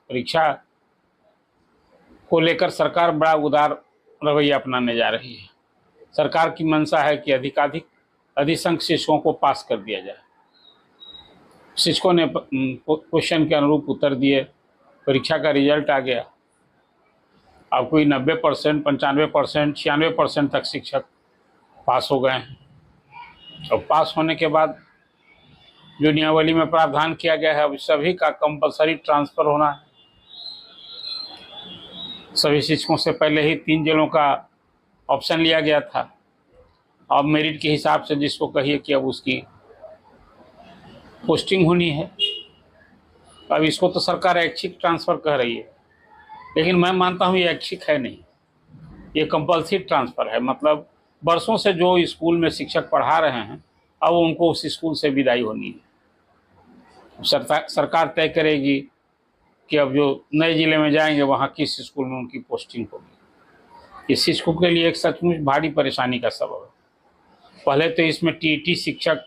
परीक्षा को लेकर सरकार बड़ा उदार रवैया अपनाने जा रही है। सरकार की मंशा है कि अधिसंख्य शिक्षकों को पास कर दिया जाए। शिक्षकों ने क्वेश्चन के अनुरूप उत्तर दिए, परीक्षा का रिजल्ट आ गया। अब कोई 90%, 95%, 96% तक शिक्षक पास हो गए हैं। और पास होने के बाद जो नियमावली में प्रावधान किया गया है, अब सभी का कंपलसरी ट्रांसफर होना है। सभी शिक्षकों से पहले ही 3 जिलों का ऑप्शन लिया गया था। अब मेरिट के हिसाब से जिसको कहिए कि अब उसकी पोस्टिंग होनी है। अब इसको तो सरकार ऐच्छिक ट्रांसफ़र कह रही है, लेकिन मैं मानता हूँ ये ऐच्छिक है नहीं, ये कंपल्सरी ट्रांसफ़र है। मतलब बरसों से जो स्कूल में शिक्षक पढ़ा रहे हैं, अब उनको उस स्कूल से विदाई होनी है। सरकार तय करेगी कि अब जो नए ज़िले में जाएंगे वहाँ किस स्कूल में उनकी पोस्टिंग होगी। इस शिक्षकों के लिए एक सचमुच भारी परेशानी का सबब है। पहले तो इसमें टीईटी शिक्षक,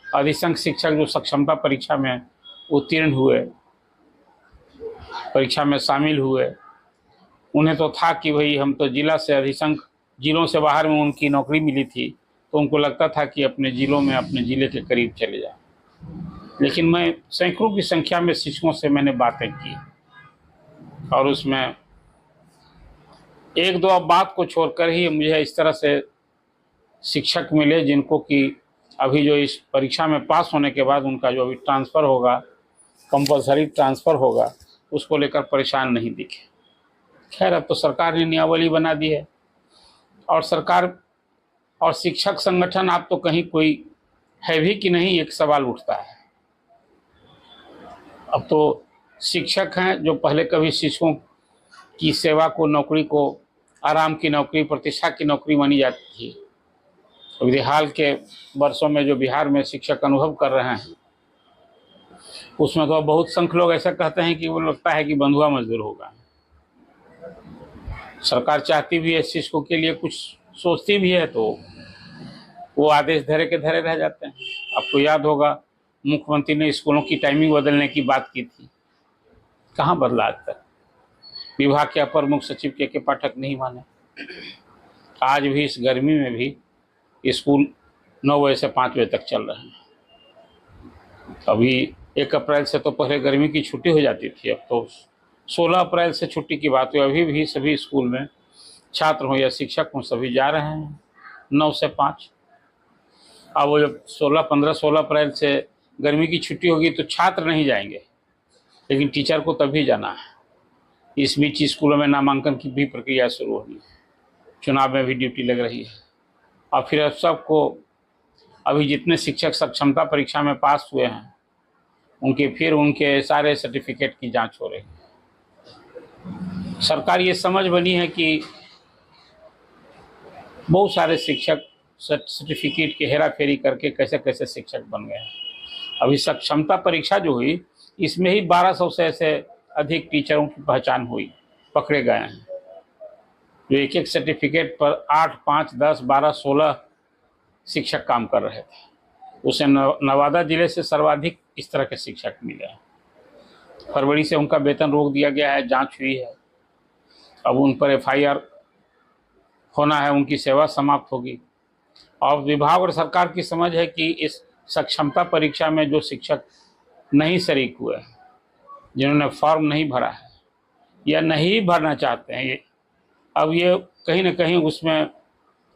अधिसंख्य शिक्षक जो सक्षमता परीक्षा में उत्तीर्ण हुए, परीक्षा में शामिल हुए, उन्हें तो था कि भाई हम तो जिला से अधिसंख्य जिलों से बाहर में उनकी नौकरी मिली थी, तो उनको लगता था कि अपने ज़िलों में अपने ज़िले के करीब चले जाएं। लेकिन मैं सैकड़ों की संख्या में शिक्षकों से मैंने बातें की और उसमें एक दो बात को छोड़कर ही मुझे इस तरह से शिक्षक मिले जिनको कि अभी जो इस परीक्षा में पास होने के बाद उनका जो अभी ट्रांसफ़र होगा, कंपलसरी ट्रांसफ़र होगा, उसको लेकर परेशान नहीं दिखे। खैर, अब तो सरकार ने नियमावली बना दी है और सरकार और शिक्षक संगठन आप तो कहीं कोई है भी कि नहीं, एक सवाल उठता है। अब तो शिक्षक हैं जो पहले कभी शिक्षकों की सेवा को, नौकरी को आराम की नौकरी, प्रतिष्ठा की नौकरी मानी जाती थी। अभी हाल के वर्षों में जो बिहार में शिक्षक अनुभव कर रहे हैं, उसमें तो बहुत संख्य लोग ऐसा कहते हैं कि वो लगता है कि बंधुआ मजदूर होगा। सरकार चाहती भी है शिक्षकों के लिए, कुछ सोचती भी है, तो वो आदेश धरे के धरे रह जाते हैं। आपको याद होगा मुख्यमंत्री ने स्कूलों की टाइमिंग बदलने की बात की थी, कहाँ बदला आज तक। विभाग के अपर मुख्य सचिव के पाठक नहीं माने। आज भी इस गर्मी में भी स्कूल 9 बजे से 5 बजे तक चल रहे हैं। अभी 1 अप्रैल से तो पहले गर्मी की छुट्टी हो जाती थी, अब तो 16 अप्रैल से छुट्टी की बात हुई। अभी भी सभी स्कूल में छात्र हों या शिक्षक हों, सभी जा रहे हैं 9 से 5। अब वो जब 16 अप्रैल से गर्मी की छुट्टी होगी तो छात्र नहीं जाएंगे, लेकिन टीचर को तभी जाना है। इस बीच स्कूलों में नामांकन की भी प्रक्रिया शुरू होगी, चुनाव में भी ड्यूटी लग रही है। और फिर सबको, अभी जितने शिक्षक सक्षमता परीक्षा में पास हुए हैं उनके सारे सर्टिफिकेट की जांच हो रही है। सरकार ये समझ बनी है कि बहुत सारे शिक्षक सर्टिफिकेट की हेराफेरी करके कैसे कैसे शिक्षक बन गए हैं। अभी सक्षमता परीक्षा जो हुई, इसमें ही 1200 से अधिक टीचरों की पहचान हुई, पकड़े गए हैं, जो एक एक सर्टिफिकेट पर 8, 5, 10, 12, 16 शिक्षक काम कर रहे थे। उसे नवादा जिले से सर्वाधिक इस तरह के शिक्षक मिले हैं। फरवरी से उनका वेतन रोक दिया गया है, जांच हुई है। अब उन पर FIR होना है, उनकी सेवा समाप्त होगी। और विभाग और सरकार की समझ है कि इस सक्षमता परीक्षा में जो शिक्षक नहीं शरीक हुए हैं, जिन्होंने फॉर्म नहीं भरा है या नहीं भरना चाहते हैं, अब ये कहीं ना कहीं उसमें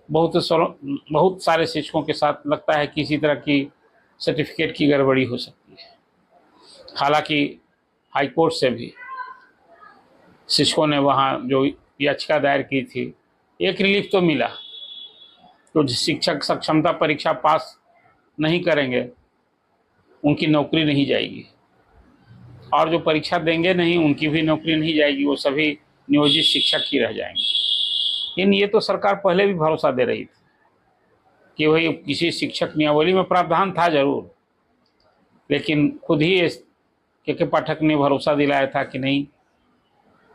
बहुत सारे शिक्षकों के साथ लगता है कि किसी तरह की सर्टिफिकेट की गड़बड़ी हो सकती है। हालांकि हाईकोर्ट से भी शिक्षकों ने वहाँ जो याचिका दायर की थी, एक रिलीफ तो मिला। तो शिक्षक सक्षमता परीक्षा पास नहीं करेंगे उनकी नौकरी नहीं जाएगी, और जो परीक्षा देंगे नहीं उनकी भी नौकरी नहीं जाएगी, वो सभी नियोजित शिक्षक ही रह जाएंगे। लेकिन ये तो सरकार पहले भी भरोसा दे रही थी कि भाई किसी शिक्षक नियमावली में प्रावधान था जरूर, लेकिन खुद ही के पाठक ने भरोसा दिलाया था कि नहीं,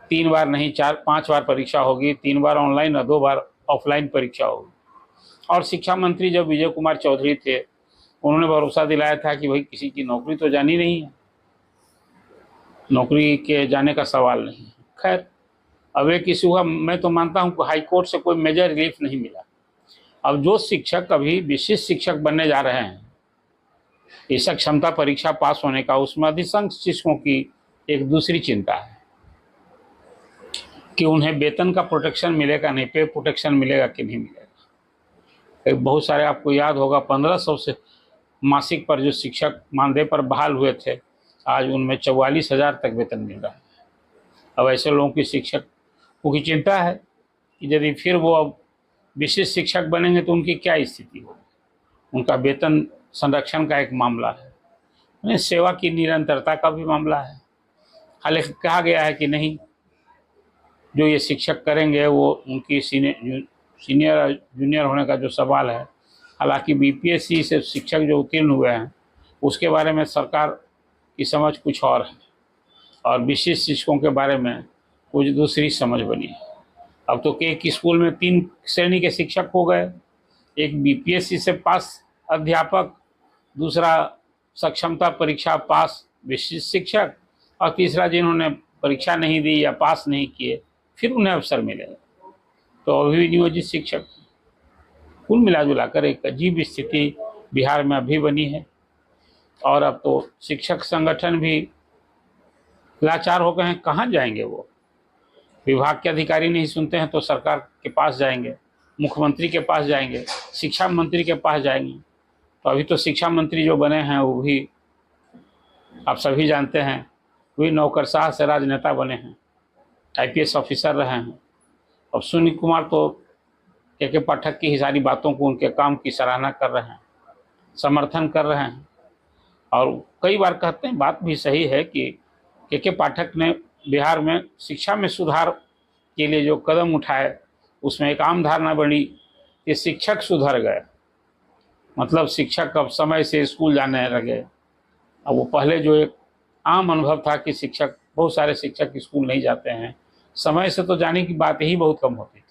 3 बार नहीं 4-5 बार परीक्षा होगी, 3 बार ऑनलाइन और 2 बार ऑफलाइन परीक्षा होगी। और शिक्षा मंत्री जब विजय कुमार चौधरी थे, उन्होंने भरोसा दिलाया था कि भाई किसी की नौकरी तो जानी नहीं है। नौकरी के जाने का सवाल नहीं है। खैर, अब एक इशू हुआ, मैं तो मानता हूँ कि हाई कोर्ट से कोई मेजर रिलीफ नहीं मिला। अब जो शिक्षक अभी विशिष्ट शिक्षक बनने जा रहे हैं, ऐसा क्षमता परीक्षा पास होने का, उसमें अधिकांश शिक्षकों की एक दूसरी चिंता है कि उन्हें वेतन का प्रोटेक्शन मिलेगा नहीं, पे प्रोटेक्शन मिलेगा कि नहीं मिलेगा। एक बहुत सारे, आपको याद होगा, 1500 से मासिक पर जो शिक्षक मानदेय पर बहाल हुए थे, आज उनमें 44,000 तक वेतन मिल रहा है। अब ऐसे लोगों की शिक्षकों की चिंता है कि यदि फिर वो अब विशिष्ट शिक्षक बनेंगे तो उनकी क्या स्थिति होगी। उनका वेतन संरक्षण का एक मामला है, उन्हें सेवा की निरंतरता का भी मामला है। हालांकि कहा गया है कि नहीं, जो ये शिक्षक करेंगे वो उनकी सीनियर जूनियर होने का जो सवाल है, हालांकि बीपीएससी से शिक्षक जो उत्तीर्ण हुए हैं उसके बारे में सरकार की समझ कुछ और है और विशिष्ट शिक्षकों के बारे में कुछ दूसरी समझ बनी है। अब तो एक स्कूल में 3 श्रेणी के शिक्षक हो गए, एक बीपीएससी से पास अध्यापक, दूसरा सक्षमता परीक्षा पास विशिष्ट शिक्षक, और तीसरा जिन्होंने परीक्षा नहीं दी या पास नहीं किए फिर उन्हें अवसर मिलेगा। तो अभी नियोजित शिक्षक, कुल मिला कर एक अजीब स्थिति बिहार में अभी बनी है। और अब तो शिक्षक संगठन भी लाचार हो गए हैं, कहाँ जाएंगे वो। विभाग के अधिकारी नहीं सुनते हैं तो सरकार के पास जाएंगे, मुख्यमंत्री के पास जाएंगे, शिक्षा मंत्री के पास जाएंगे। तो अभी तो शिक्षा मंत्री जो बने हैं वो भी आप सभी जानते हैं, वही नौकरशाह से राजनेता बने हैं, आईपीएस ऑफिसर रहे हैं। अब सुनील कुमार तो के पाठक की ही सारी बातों को, उनके काम की सराहना कर रहे हैं, समर्थन कर रहे हैं और कई बार कहते हैं, बात भी सही है कि के पाठक ने बिहार में शिक्षा में सुधार के लिए जो कदम उठाए उसमें एक आम धारणा बनी कि शिक्षक सुधर गए, मतलब शिक्षक अब समय से स्कूल जाने लगे। अब वो पहले जो एक आम अनुभव था कि शिक्षक, बहुत सारे शिक्षक स्कूल नहीं जाते हैं, समय से तो जाने की बात ही बहुत कम होती थी।